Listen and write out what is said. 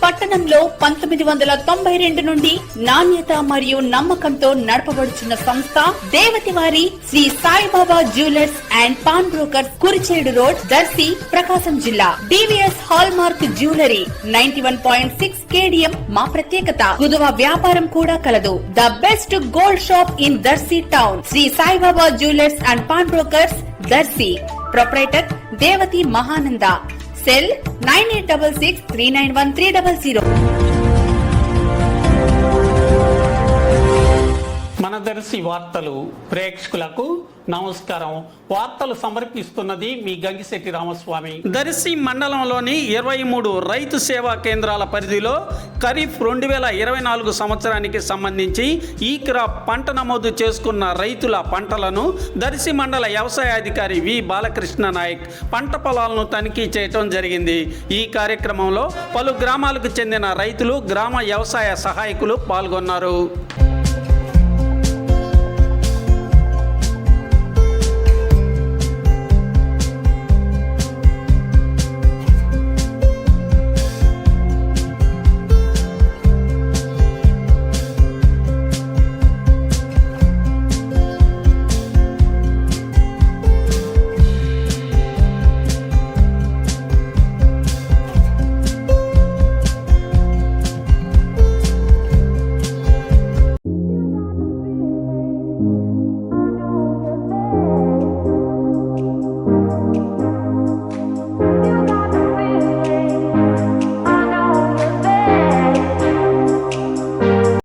పట్టణంలో 1992 నుండి నాణ్యత మరియు నమ్మకంతో నడపబడుచున్న సంస్థ దేవతివారి Shri Saibaba jewellers and pawn brokers, Kurichedu road, Darsi, Prakasam జిల్లా. DVS hall mark jewellery 91.6 KDM మా ప్రత్యేకత. కుదువ వ్యాపారం కూడా కలదు. The best gold shop in Darsi town. Shri Saibaba jewellers and pawn brokers, Darsi. Proprietor Devathi Mahananda. Cell 9866391300. మన దర్శి వార్తలు ప్రేక్షకులకు నమస్కారం. వార్తలు సమర్పిస్తున్నది మీ గంగిశెట్టి రామస్వామి. దర్శి మండలంలోని 23 రైతు సేవా కేంద్రాల పరిధిలో ఖరీఫ్ 2024 సంవత్సరానికి సంబంధించి ఈ క్రాప్ పంట నమోదు చేసుకున్న రైతుల పంటలను దర్శి మండల వ్యవసాయాధికారి వి బాలకృష్ణ నాయక్ పంట పొలాలను తనిఖీ చేయటం జరిగింది. ఈ కార్యక్రమంలో పలు గ్రామాలకు చెందిన రైతులు, గ్రామ వ్యవసాయ సహాయకులు పాల్గొన్నారు.